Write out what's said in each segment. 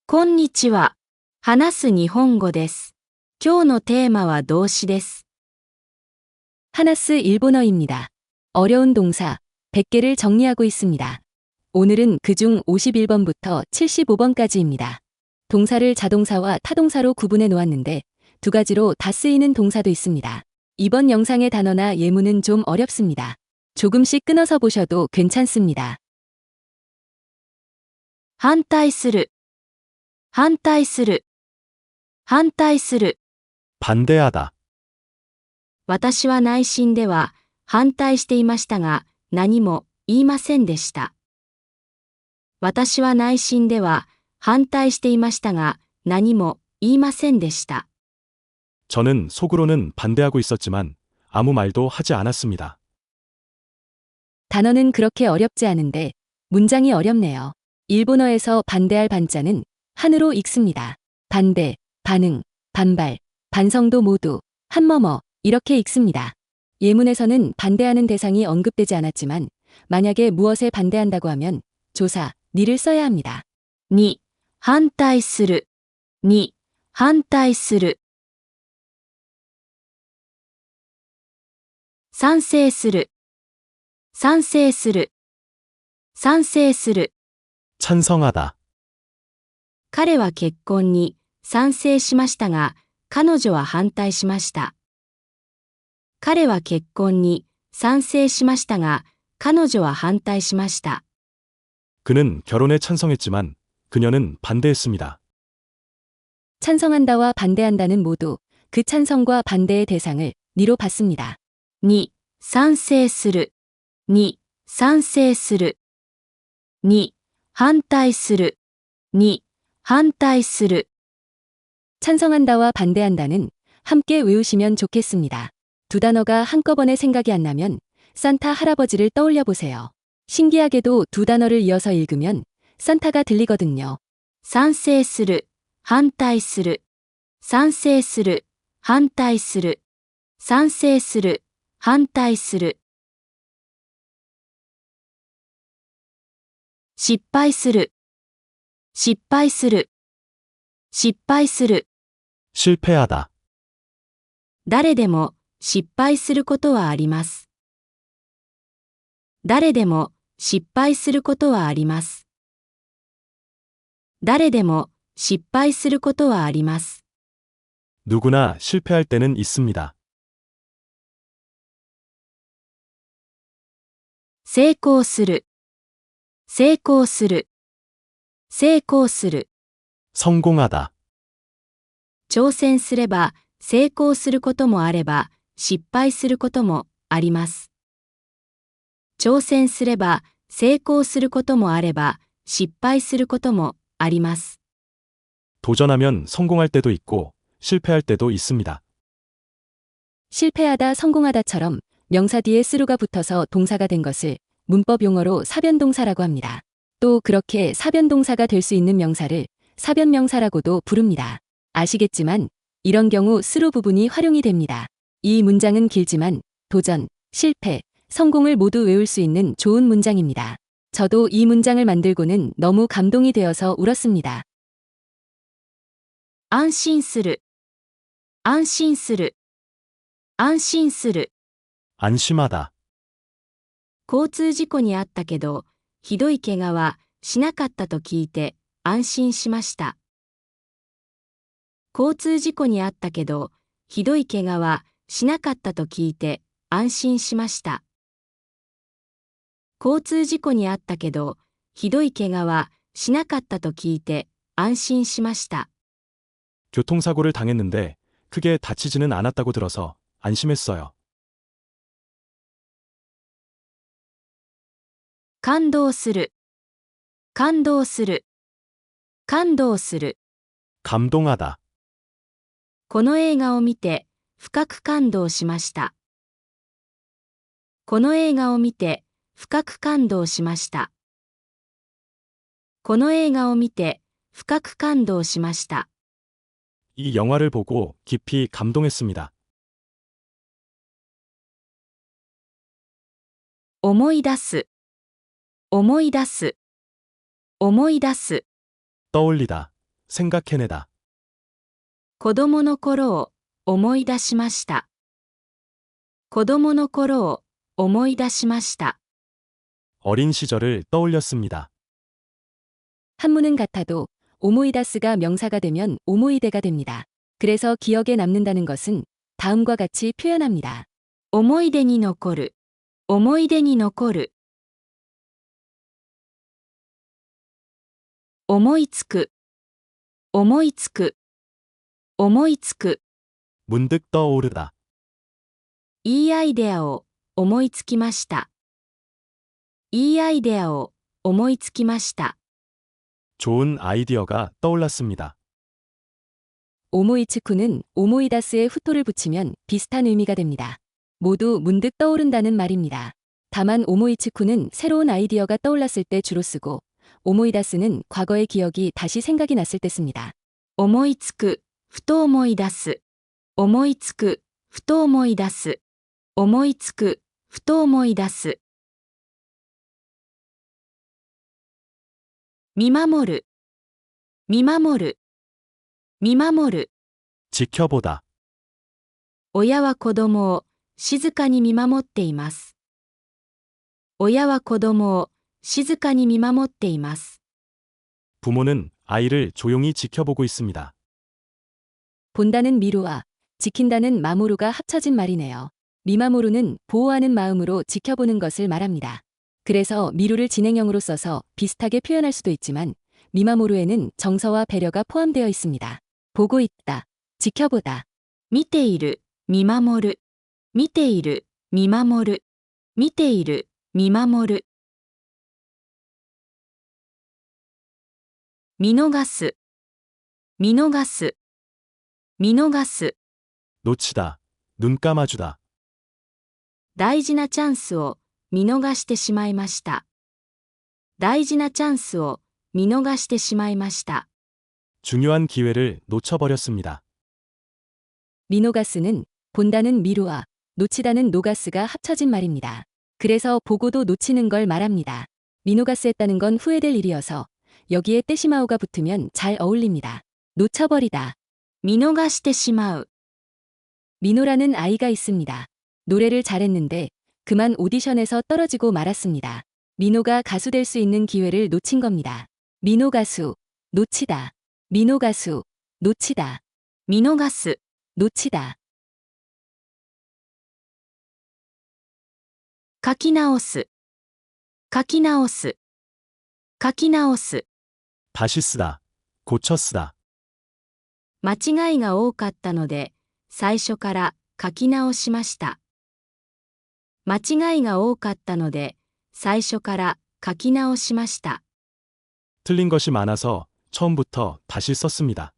こんにちは。話す日本語です。今日のテーマは動詞です。하나스 일본어입니다. 어려운 동사 100개를 정리하고 있습니다. 오늘은 그중 51번부터 75번까지입니다. 동사를 자동사와 타동사로 구분해 놓았는데 두 가지로 다 쓰이는 동사도 있습니다. 이번 영상의 단어나 예문은 좀 어렵습니다. 조금씩 끊어서 보셔도 괜찮습니다. 反対する。反対する。反対する。 반대하다. 私は内心では反対していましたが何も言いませんでした。私は内心では反対していましたが何も言いませんでした。 저는 속으로는 반대하고 있었지만 아무 말도 하지 않았습니다. 단어는 그렇게 어렵지 않은데 문장이 어렵네요. 일본어에서 반대할 반자는 한으로 읽습니다. 반대, 반응, 반발, 반성도 모두 한머머 이렇게 읽습니다. 예문에서는 반대하는 대상이 언급되지 않았지만 만약에 무엇에 반대한다고 하면 조사, 니를 써야 합니다. に、反対する。に、反対する。賛成する。賛成する。賛成する。 찬성하다. 彼は結婚に賛成しましたが、彼女は反対しました。彼は結婚に賛成しましたが、彼女は反対しました。 그는 결혼에 찬성했지만 그녀는 반대했습니다. 찬성한다와 반대한다는 모두 그 찬성과 반대의 대상을 니로 받습니다. に、賛成する。に、賛成する。に、反対する。に、反対する。 찬성한다와 반대한다는 함께 외우시면 좋겠습니다. 두 단어가 한꺼번에 생각이 안 나면 산타 할아버지를 떠올려 보세요. 신기하게도 두 단어를 이어서 읽으면 산타가 들리거든요. 賛成する。反対する。賛成する。反対する。賛成する。反対する。失敗する。失敗する。失敗する。 실패하다. 誰でも失敗することはあります。誰でも失敗することはあります。誰でも失敗することはあります。 누구나 실패할 때는 있습니다. 成功する。成功する。成功する。 성공하다. 挑戦すれば成功することもあれば失敗することもあります。挑戦すれば成功することもあれば失敗することもあります。 도전하면 성공할 때도 있고 실패할 때도 있습니다. 실패하다 성공하다처럼 명사 뒤에 스루가 붙어서 동사가 된 것을 문법 용어로 사변동사라고 합니다. 또 그렇게 사변동사가 될 수 있는 명사를 사변명사라고도 부릅니다. 아시겠지만 이런 경우 스루 부분이 활용이 됩니다. 이 문장은 길지만 도전, 실패, 성공을 모두 외울 수 있는 좋은 문장입니다. 저도 이 문장을 만들고는 너무 감동이 되어서 울었습니다. 安心する。安心する。安心する。 안심하다. 交通事故に遭ったけど、ひどい怪我はしなかったと聞いて安心しました。交通事故に遭ったけど、ひどい怪我はしなかったと聞いて安心しました。交通事故に遭ったけど、ひどい怪我はしなかったと聞いて安心しました。 교통사고를 당했는데 크게 다치지는 않았다고 들어서 안심했어요. 感動する。感動する。感動する。 감동하다. この映画を見て深く感動しました。この映画を見て深く感動しました。この映画を見て深く感動しました。 이 영화를 보고 깊이 감동했습니다. 思い出す。思い出す。思い出す。 떠올리다, 생각해내다. 子供の頃を思い出しました。子供の頃を思い出しました。 어린 시절을 떠올렸습니다. 한문은 같아도 오모이다스가 명사가 되면 오모이데가 됩니다. 그래서 기억에 남는다는 것은 다음과 같이 표현합니다. 思い出に残る。思い出に残る。思いつく。思いつく。思いつく。 문득 떠오르다. いいアイデアを思いつきました。いいアイデアを思いつきました。 좋은 아이디어가 떠올랐습니다. 오모이츠쿠는 오모이다스에 후토를 붙이면 비슷한 의미가 됩니다. 모두 문득 떠오른다는 말입니다. 다만 오모이츠쿠는 새로운 아이디어가 떠올랐을 때 주로 쓰고 오모이다스는 과거의 기억이 다시 생각이 났을 때 씁니다. 思いつく。ふと思い出す。思いつく。ふと思い出す。思いつく。ふと思い出す。見守る。見守る。見守る。 지켜보다. 親は子供を静かに見守っています。親は子供を静かに見守っています。 부모는 아이를 조용히 지켜보고 있습니다. 본다는 미루와 지킨다는 마모루가 합쳐진 말이네요. 미마모루는 보호하는 마음으로 지켜보는 것을 말합니다. 그래서 미루를 진행형으로 써서 비슷하게 표현할 수도 있지만 미마모루에는 정서와 배려가 포함되어 있습니다. 보고 있다, 지켜보다. 見ている、見守る。見ている、見守る。見ている、見守る。見逃す。見逃す。見逃す。 놓치다. 눈 감아주다. 大事なチャンスを見逃してしまいました。大事なチャンスを見逃してしまいました。 중요한 기회를 놓쳐버렸습니다. 미노가스는 본다는 미루와 놓치다는 노가스가 합쳐진 말입니다. 그래서 보고도 놓치는 걸 말합니다. 미노가스 했다는 건 후회될 일이어서 여기에 떼시마오가 붙으면 잘 어울립니다. 놓쳐버리다. 見逃してしまう。 미노라는 아이가 있습니다. 노래를 잘했는데 그만 오디션에서 떨어지고 말았습니다. 미노가 가수 될 수 있는 기회를 놓친 겁니다. 미노 가수, 놓치다. 미노 가수, 놓치다. 見逃す。 놓치다. 書き直す。書き直す。書き直す。 다시 쓰다. 고쳐 쓰다. 間違いが多かったので、最初から書き直しました。間違いが多かったので、最初から書き直しました。 틀린 것이 많아서 처음부터 다시 썼습니다.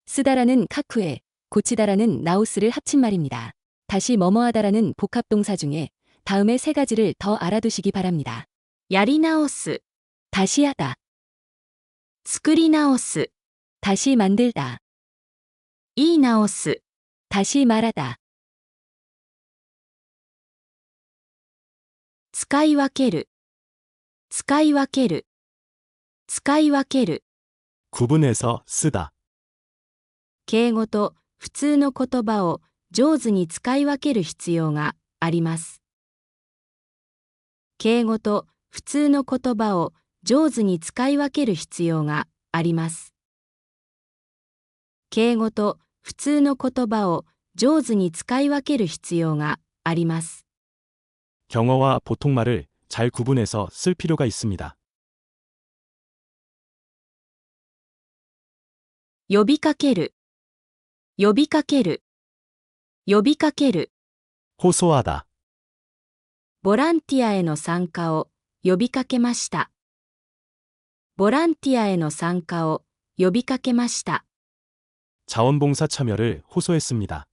쓰다라는 카쿠에, 고치다라는 나우스를 합친 말입니다. 다시 뭐뭐하다라는 복합동사 중에 다음에 세 가지를 더 알아두시기 바랍니다. やり直す。 다시 하다, 作り直す。 다시 만들다, 言い直す。 다시 말하다, 使い分ける。使い分ける。使い分ける。 구분해서 쓰다. 敬語と普通の言葉を上手に使い分ける必要があります。敬語と普通の言葉を上手に使い分ける必要があります。敬語と普通の言葉を上手に使い分ける必要があります。 경어와 보통말을 잘 구분해서 쓸 필요가 있습니다. 呼びかける。呼びかける。呼びかける。 호소하다. ボランティアへの参加を呼びかけました。ボランティアへの参加を呼びかけました。 자원봉사 참여를 호소했습니다.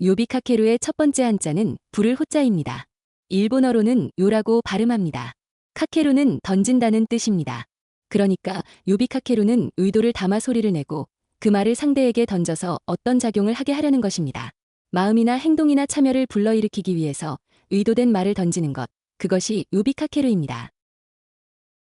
요비카케루의 첫 번째 한자는 불을 호자입니다. 일본어로는 요라고 발음합니다. 카케루는 던진다는 뜻입니다. 그러니까 요비카케루는 의도를 담아 소리를 내고 그 말을 상대에게 던져서 어떤 작용을 하게 하려는 것입니다. 마음이나 행동이나 참여를 불러일으키기 위해서 의도된 말을 던지는 것, 그것이 요비카케루입니다.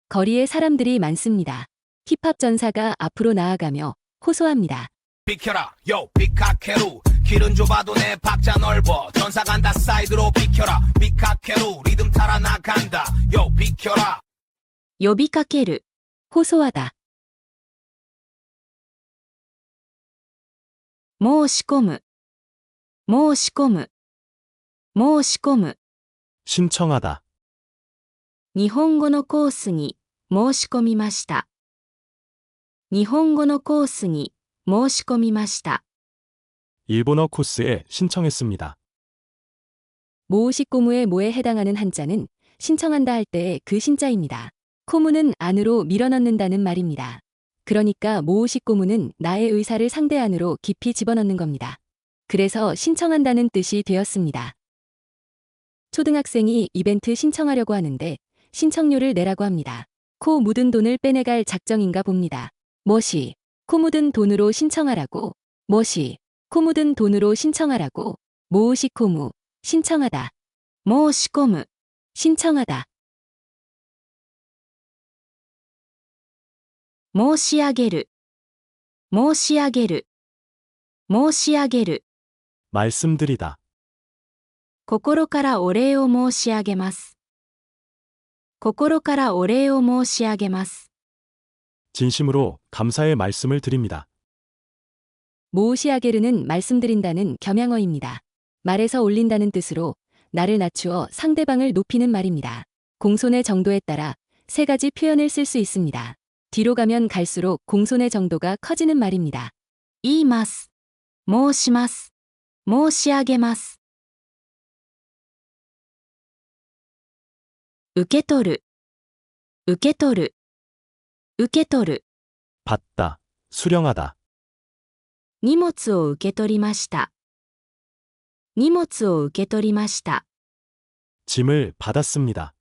거리에 사람들이 많습니다. 힙합 전사가 앞으로 나아가며 호소합니다. 비켜라 요 빅카케루 길은 좁아도 내 박자 넓어 전사 간다 사이드로 비켜라 빅카케루 리듬 타라 나간다 요 비켜라 呼びかける、 호소하다. 申し込む、申し込む、申し込む。 신청하다. 日本語のコースに申し込みました。日本語のコースに申し込みました。 일본어 코스에 신청했습니다. 모시코무의 모에 해당하는 한자는 신청한다 할 때의 그 신자입니다. 코무는 안으로 밀어넣는다는 말입니다. 그러니까 모시코무는 나의 의사를 상대 안으로 깊이 집어넣는 겁니다. 그래서 신청한다는 뜻이 되었습니다. 초등학생이 이벤트 신청하려고 하는데 신청료를 내라고 합니다. 코 묻은 돈을 빼내갈 작정인가 봅니다. 뭐시, 코 묻은 돈으로 신청하라고. 뭐시, 코 묻은 돈으로 신청하라고. 모시코무, 신청하다. 申し込む、 신청하다. 申し上げる、申し上げる、申し上げる。 말씀드리다. 心からお礼を申し上げます。心からお礼を申し上げます。 진심으로 감사의 말씀을 드립니다. 모시아게르는 말씀드린다는 겸양어입니다. 말에서 올린다는 뜻으로 나를 낮추어 상대방을 높이는 말입니다. 공손의 정도에 따라 세 가지 표현을 쓸 수 있습니다. 뒤로 가면 갈수록 공손의 정도가 커지는 말입니다. 言います。申します。申し上げます。受け取る。受け取る。受け取る。 받다. 수령하다. 荷物を受け取りました。荷物を受け取りました。 짐을 받았습니다.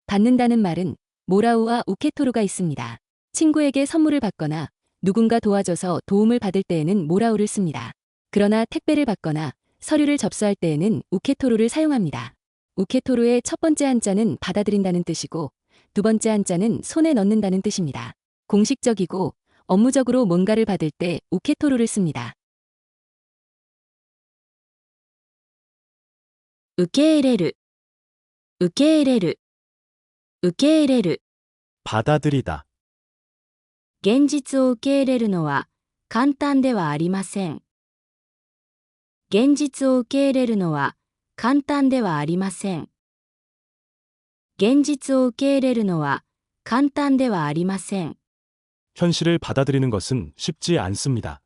받는다는 말은 모라우와 우케토루가 있습니다. 친구에게 선물을 받거나 누군가 도와줘서 도움을 받을 때에는 모라우를 씁니다. 그러나 택배를 받거나 서류를 접수할 때에는 우케토루를 사용합니다. 우케토루의 첫 번째 한자는 받아들인다는 뜻이고 두 번째 한자는 손에 넣는다는 뜻입니다. 공식적이고 업무적으로 뭔가를 받을 때 우케토루를 씁니다. 受け入れる。受け入れる。受け入れる。 받아들이다. 現実を受け入れるのは簡単ではありません。現実を受け入れるのは簡単ではありません。現実を受け入れるのは簡単ではありません。 현실을 받아들이는 것은 쉽지 않습니다.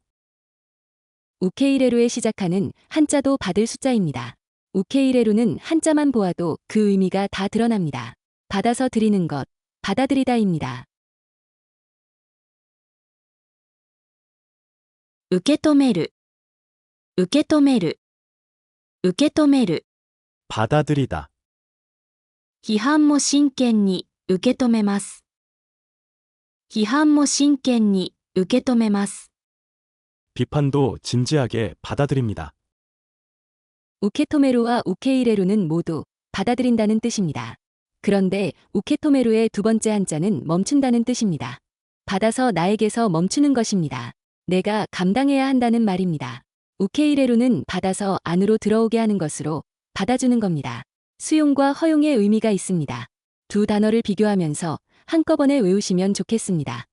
우케이레루에 시작하는 한자도 받을 숫자입니다. 우케이레루는 한자만 보아도 그 의미가 다 드러납니다. 받아서 드리는 것, 받아들이다입니다. 受け止める。受け止める。受け止める。 받아들이다. 批判も真剣に受け止めます。批判も真剣に受け止めます。 비판도 진지하게 받아들입니다. 우케토메루와 우케이레루는 모두 받아들인다는 뜻입니다. 그런데 우케토메루의 두 번째 한자는 멈춘다는 뜻입니다. 받아서 나에게서 멈추는 것입니다. 내가 감당해야 한다는 말입니다. 우케이레루는 받아서 안으로 들어오게 하는 것으로 받아주는 겁니다. 수용과 허용의 의미가 있습니다. 두 단어를 비교하면서 한꺼번에 외우시면 좋겠습니다.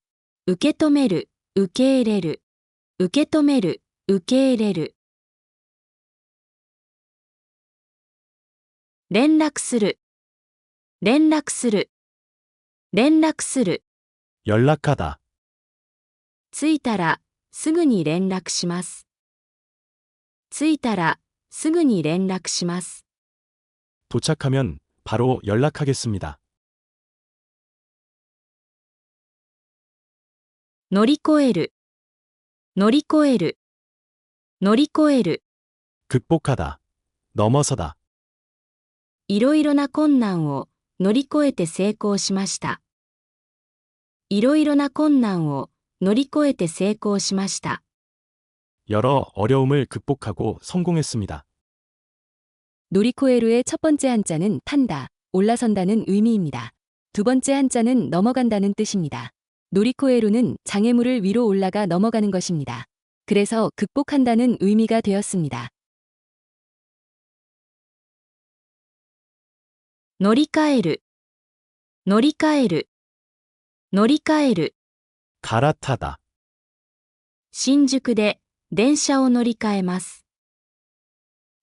受け止める、受け入れる。受け止める、受け入れる。連絡する。連絡する。連絡する。 연락하다. 着いたらすぐに連絡します。着いたらすぐに連絡します。 도착하면 바로 연락하겠습니다. 乗り越える。乗り越える。乗り越える。 극복하다. 넘어서다. いろいろな困難を乗り越えて成功しました。いろいろな困難を乗り越えて成功しました。 여러 어려움을 극복하고 성공했습니다. 노리코에루의 첫 번째 한자는 탄다, 올라선다는 의미입니다. 두 번째 한자는 넘어간다는 뜻입니다. 노리코에루는 장애물을 위로 올라가 넘어가는 것입니다. 그래서 극복한다는 의미가 되었습니다. 乗り換える、乗り換える、乗り換える。 갈아타다. 新宿で電車を乗り換えます。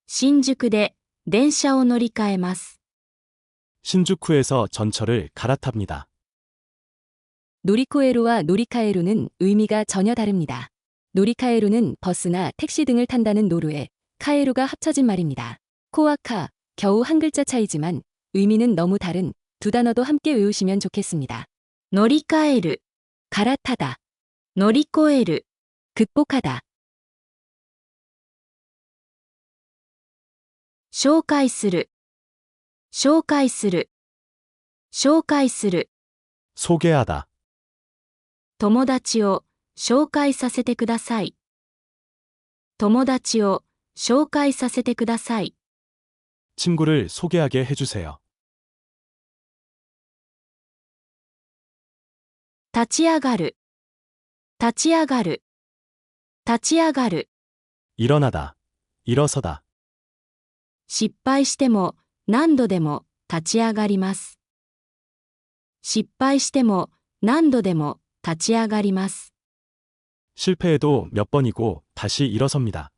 新宿で電車を乗り換えます。 신주쿠에서 전철을 갈아탑니다. 노리코에루와 노리카에루는 의미가 전혀 다릅니다. 노리카에루는 버스나 택시 등을 탄다는 노루에 카에루가 합쳐진 말입니다. 코와 카, 겨우 한 글자 차이지만 의미는 너무 다른 두 단어도 함께 외우시면 좋겠습니다. 乗り換える、 갈아타다, 乗り越える。 극복하다, 紹介する、紹介する、紹介する。 소개하다. 友達を紹介させてください。友達を紹介させてください。 친구를 소개하게 해주세요. 立ち上がる、立ち上がる、立ち上がる。 일어나다. 일어서다. 失敗しても何度でも立ち上がります。失敗しても何度でも立ち上がります。 실패해도 몇 번이고 다시 일어섭니다.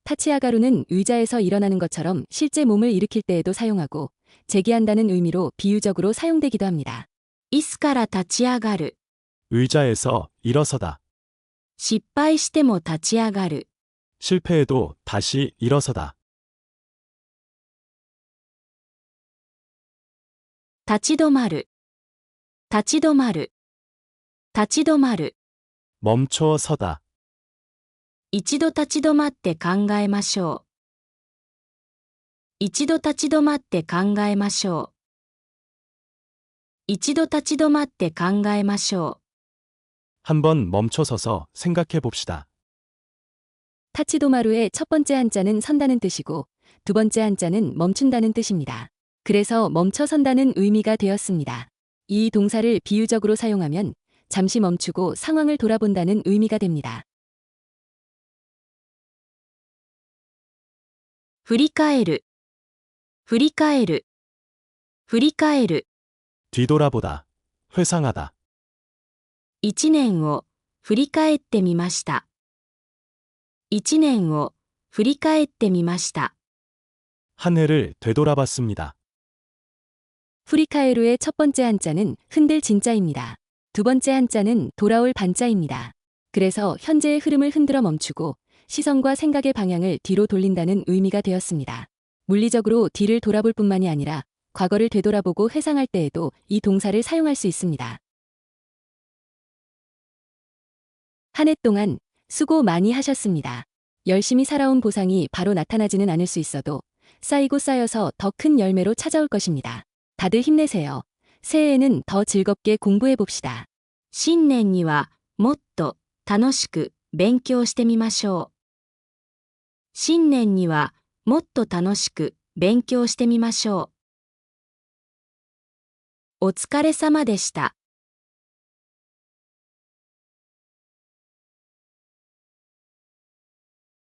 타치아가루는 의자에서 일어나는 것처럼 실제 몸을 일으킬 때에도 사용하고 재기한다는 의미로 비유적으로 사용되기도 합니다. 椅子から立ち上がる。 의자에서 일어서다. 失敗しても立ち上がる。 실패해도 다시 일어서다. 立ち止まる。立ち止まる。立ち止まる。 멈춰 서다. 一度立ち止まって考えましょう。一度立ち止まって考えましょう。一度立ち止まって考えましょう。 한번 멈춰서서 생각해 봅시다. 타치도마루의 첫 번째 한자는 선다는 뜻이고 두 번째 한자는 멈춘다는 뜻입니다. 그래서 멈춰선다는 의미가 되었습니다. 이 동사를 비유적으로 사용하면 잠시 멈추고 상황을 돌아본다는 의미가 됩니다. 振り返る。振り返る。振り返る。 뒤돌아보다. 회상하다. 一年を振り返ってみました。一年を振り返ってみました。 한 해를 되돌아봤습니다. 프리카에루의 첫 번째 한자는 흔들 진자입니다. 두 번째 한자는 돌아올 반자입니다. 그래서 현재의 흐름을 흔들어 멈추고 시선과 생각의 방향을 뒤로 돌린다는 의미가 되었습니다. 물리적으로 뒤를 돌아볼 뿐만이 아니라 과거를 되돌아보고 회상할 때에도 이 동사를 사용할 수 있습니다. 한 해 동안 수고 많이 하셨습니다. 열심히 살아온 보상이 바로 나타나지는 않을 수 있어도 쌓이고 쌓여서 더 큰 열매로 찾아올 것입니다. 다들 힘내세요. 새해에는 더 즐겁게 공부해 봅시다. 新年にはもっと楽しく勉強してみましょう。新年にはもっと楽しく勉強してみましょう。お疲れ様でした。